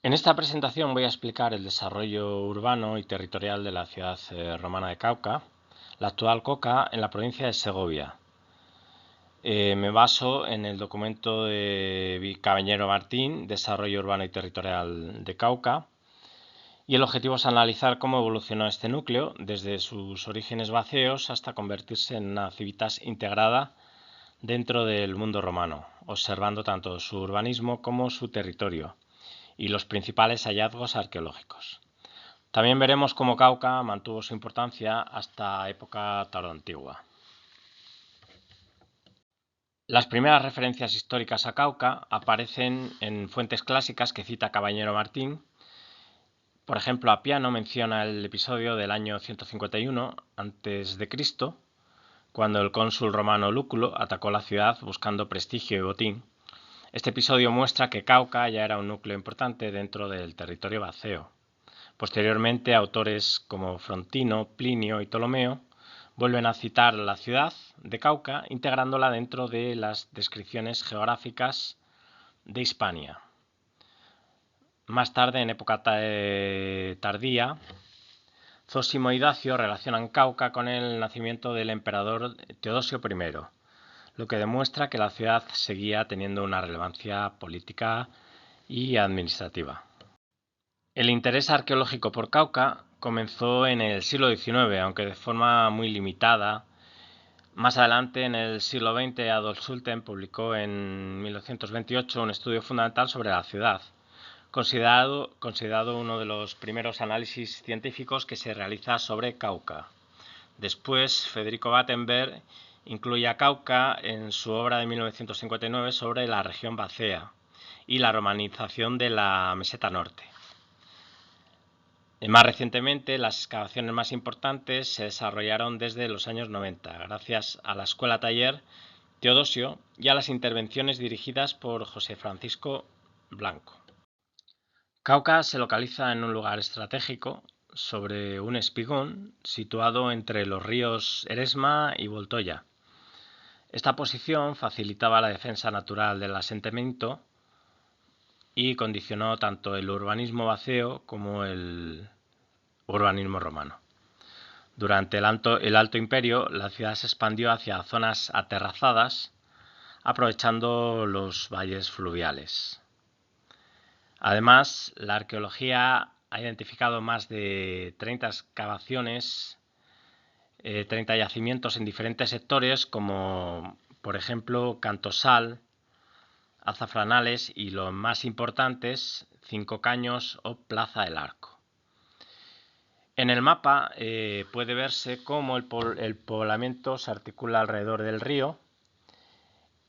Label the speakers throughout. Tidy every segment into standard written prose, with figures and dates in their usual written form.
Speaker 1: En esta presentación voy a explicar el desarrollo urbano y territorial de la ciudad romana de Cauca, la actual Coca, en la provincia de Segovia. Me baso en el documento de Caballero Martín, Desarrollo Urbano y Territorial de Cauca, y el objetivo es analizar cómo evolucionó este núcleo desde sus orígenes vacíos hasta convertirse en una civitas integrada dentro del mundo romano, observando tanto su urbanismo como su territorio y los principales hallazgos arqueológicos. También veremos cómo Cauca mantuvo su importancia hasta época tardoantigua. Las primeras referencias históricas a Cauca aparecen en fuentes clásicas que cita Caballero Martín. Por ejemplo, Apiano menciona el episodio del año 151 a.C., cuando el cónsul romano Lúculo atacó la ciudad buscando prestigio y botín. Este episodio muestra que Cauca ya era un núcleo importante dentro del territorio vaceo. Posteriormente, autores como Frontino, Plinio y Ptolomeo vuelven a citar la ciudad de Cauca, integrándola dentro de las descripciones geográficas de Hispania. Más tarde, en época tardía, Zósimo y Dacio relacionan Cauca con el nacimiento del emperador Teodosio I, lo que demuestra que la ciudad seguía teniendo una relevancia política y administrativa. El interés arqueológico por Cauca comenzó en el siglo XIX, aunque de forma muy limitada. Más adelante, en el siglo XX, Adolf Schulten publicó en 1928 un estudio fundamental sobre la ciudad, considerado uno de los primeros análisis científicos que se realiza sobre Cauca. Después, Federico Battenberg incluye a Cauca en su obra de 1959 sobre la región vacea y la romanización de la meseta norte. Más recientemente, las excavaciones más importantes se desarrollaron desde los años 90, gracias a la Escuela Taller Teodosio y a las intervenciones dirigidas por José Francisco Blanco. Cauca se localiza en un lugar estratégico sobre un espigón situado entre los ríos Eresma y Voltoya. Esta posición facilitaba la defensa natural del asentamiento y condicionó tanto el urbanismo vaceo como el urbanismo romano. Durante el Alto Imperio, la ciudad se expandió hacia zonas aterrazadas, aprovechando los valles fluviales. Además, la arqueología ha identificado más de 30 excavaciones, 30 yacimientos en diferentes sectores, como por ejemplo Cantosal, Azafranales y los más importantes, Cinco Caños o Plaza del Arco. En el mapa puede verse cómo el poblamiento se articula alrededor del río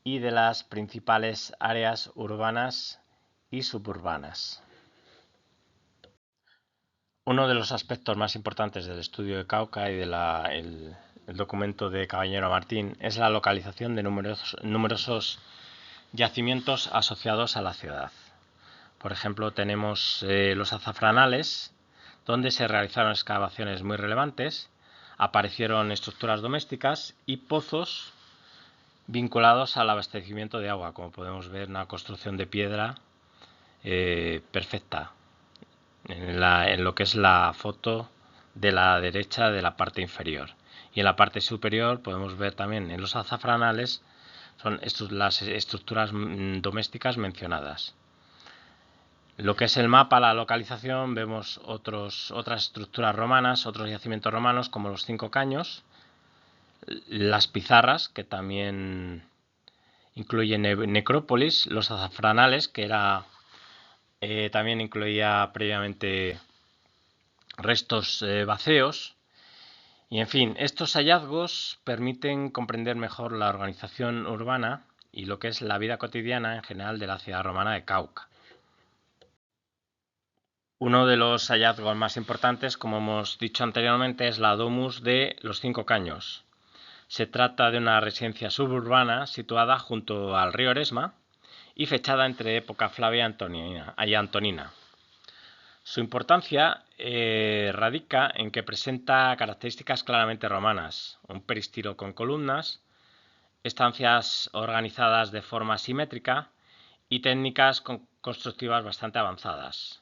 Speaker 1: y de las principales áreas urbanas y suburbanas. Uno de los aspectos más importantes del estudio de Cauca y del documento de Caballero Martín es la localización de numerosos yacimientos asociados a la ciudad. Por ejemplo, tenemos los azafranales, donde se realizaron excavaciones muy relevantes, aparecieron estructuras domésticas y pozos vinculados al abastecimiento de agua, como podemos ver, una construcción de piedra perfecta en lo que es la foto de la derecha de la parte inferior. Y en la parte superior podemos ver también en los azafranales son las estructuras domésticas mencionadas. Lo que es el mapa, la localización, vemos otras estructuras romanas, otros yacimientos romanos como los Cinco Caños, las pizarras, que también incluyen necrópolis, los azafranales, que también incluía previamente restos vacíos. Y en fin, estos hallazgos permiten comprender mejor la organización urbana y lo que es la vida cotidiana en general de la ciudad romana de Cauca. Uno de los hallazgos más importantes, como hemos dicho anteriormente, es la Domus de los Cinco Caños. Se trata de una residencia suburbana situada junto al río Eresma y fechada entre época Flavia y Antonina. Su importancia radica en que presenta características claramente romanas: un peristilo con columnas, estancias organizadas de forma simétrica y técnicas constructivas bastante avanzadas.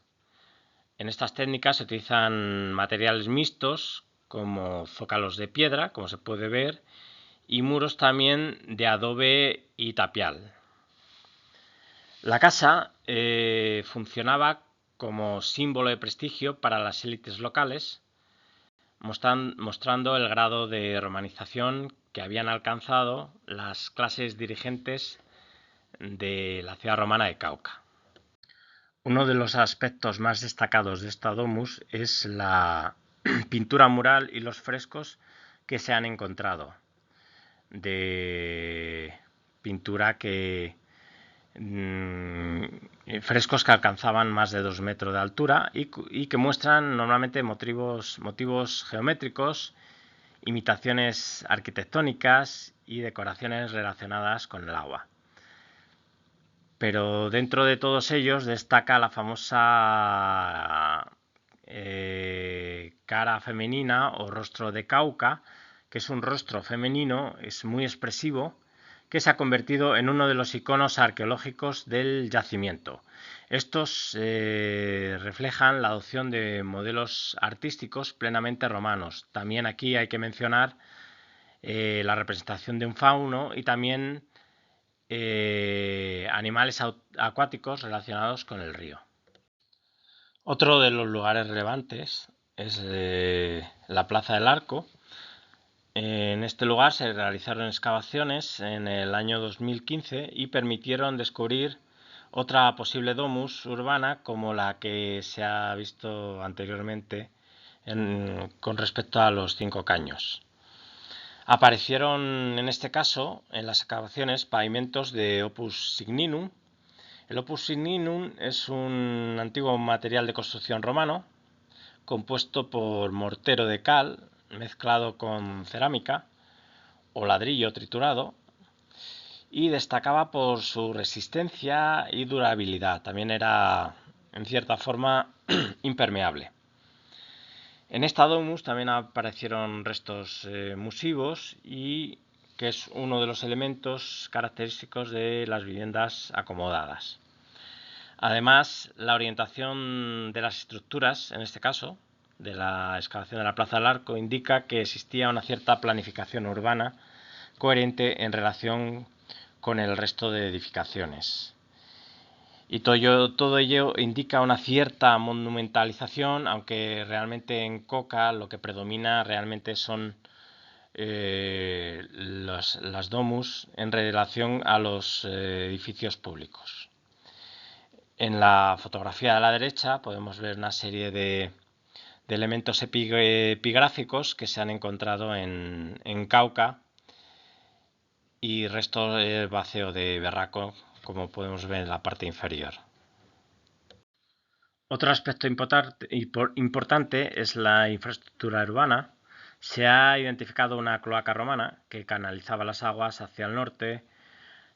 Speaker 1: En estas técnicas se utilizan materiales mixtos como zócalos de piedra, como se puede ver, y muros también de adobe y tapial. La casa funcionaba como símbolo de prestigio para las élites locales, mostrando el grado de romanización que habían alcanzado las clases dirigentes de la ciudad romana de Cauca. Uno de los aspectos más destacados de esta domus es la pintura mural y los frescos que se han encontrado, de pintura frescos que alcanzaban más de 2 metros de altura y que muestran normalmente motivos geométricos, imitaciones arquitectónicas y decoraciones relacionadas con el agua. Pero dentro de todos ellos destaca la famosa cara femenina o rostro de Cauca, que es un rostro femenino, es muy expresivo, que se ha convertido en uno de los iconos arqueológicos del yacimiento. Estos reflejan la adopción de modelos artísticos plenamente romanos. También aquí hay que mencionar la representación de un fauno y también animales acuáticos relacionados con el río. Otro de los lugares relevantes es la Plaza del Arco. En este lugar se realizaron excavaciones en el año 2015 y permitieron descubrir otra posible domus urbana como la que se ha visto anteriormente con respecto a los 5 caños. Aparecieron en este caso en las excavaciones pavimentos de Opus Signinum. El Opus Signinum es un antiguo material de construcción romano compuesto por mortero de cal mezclado con cerámica o ladrillo triturado y destacaba por su resistencia y durabilidad. También era en cierta forma impermeable. En esta domus también aparecieron restos musivos y que es uno de los elementos característicos de las viviendas acomodadas. Además, la orientación de las estructuras, en este caso, de la excavación de la Plaza del Arco, indica que existía una cierta planificación urbana coherente en relación con el resto de edificaciones. Y todo ello indica una cierta monumentalización, aunque realmente en Coca lo que predomina realmente son las domus en relación a los edificios públicos. En la fotografía de la derecha podemos ver una serie de elementos epigráficos que se han encontrado en Cauca y resto vacío de verraco, como podemos ver en la parte inferior. Otro aspecto importante es la infraestructura urbana. Se ha identificado una cloaca romana que canalizaba las aguas hacia el norte,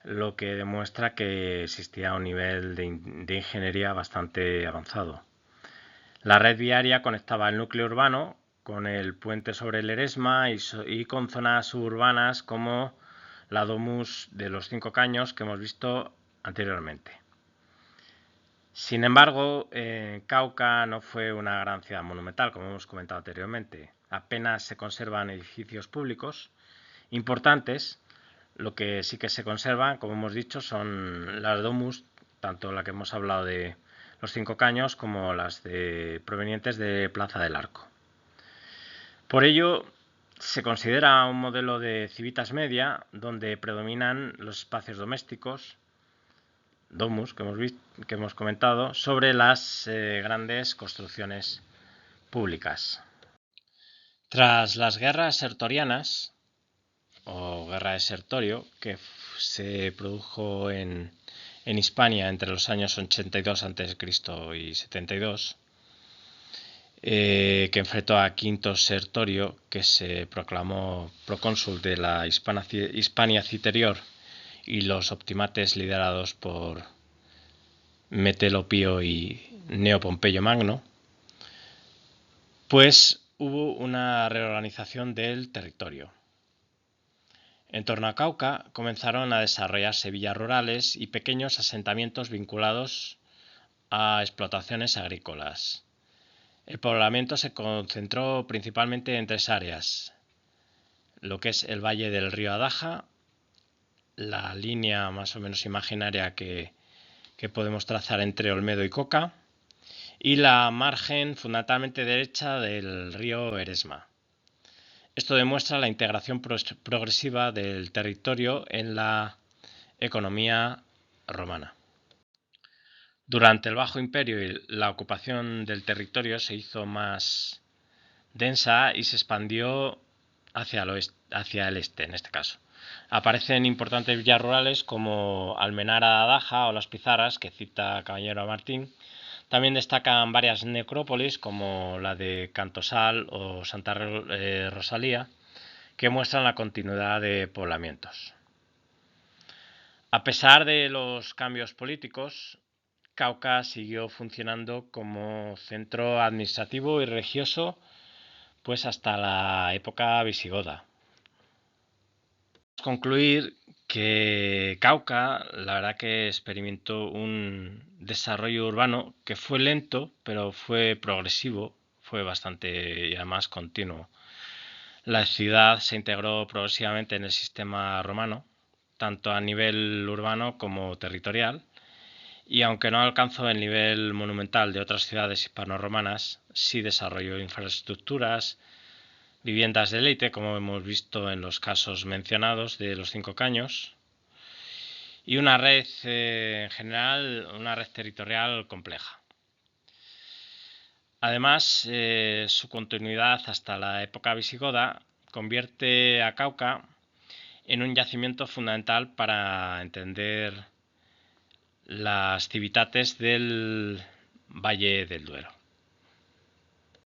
Speaker 1: lo que demuestra que existía un nivel de ingeniería bastante avanzado. La red viaria conectaba el núcleo urbano con el puente sobre el Eresma y con zonas suburbanas como la domus de los 5 caños que hemos visto anteriormente. Sin embargo, Cauca no fue una gran ciudad monumental, como hemos comentado anteriormente. Apenas se conservan edificios públicos importantes. Lo que sí que se conservan, como hemos dicho, son las domus, tanto la que hemos hablado de los 5 caños como las provenientes de Plaza del Arco. Por ello, se considera un modelo de civitas media donde predominan los espacios domésticos, domus que hemos comentado, sobre las grandes construcciones públicas. Tras las guerras sertorianas o guerra de Sertorio, que se produjo en Hispania entre los años 82 a.C. y 72, que enfrentó a Quinto Sertorio, que se proclamó procónsul de la Hispania Citerior, y los optimates liderados por Metelo Pío y Neo Pompeyo Magno, pues hubo una reorganización del territorio. En torno a Cauca comenzaron a desarrollarse villas rurales y pequeños asentamientos vinculados a explotaciones agrícolas. El poblamiento se concentró principalmente en tres áreas: lo que es el valle del río Adaja, la línea más o menos imaginaria que podemos trazar entre Olmedo y Coca, y la margen fundamentalmente derecha del río Eresma. Esto demuestra la integración progresiva del territorio en la economía romana. Durante el Bajo Imperio, la ocupación del territorio se hizo más densa y se expandió hacia el este, en este caso. Aparecen importantes villas rurales como Almenara Adaja o Las Pizarras, que cita Caballero Martín. También destacan varias necrópolis como la de Cantosal o Santa Rosalía, que muestran la continuidad de poblamientos. A pesar de los cambios políticos, Cauca siguió funcionando como centro administrativo y religioso pues hasta la época visigoda. Concluir que Cauca, la verdad que experimentó un desarrollo urbano que fue lento, pero fue progresivo, fue bastante y además continuo. La ciudad se integró progresivamente en el sistema romano, tanto a nivel urbano como territorial, y aunque no alcanzó el nivel monumental de otras ciudades hispano-romanas, sí desarrolló infraestructuras, viviendas de élite, como hemos visto en los casos mencionados de los 5 caños, y una red en general, una red territorial compleja. Además, su continuidad hasta la época visigoda convierte a Cauca en un yacimiento fundamental para entender las civitates del Valle del Duero.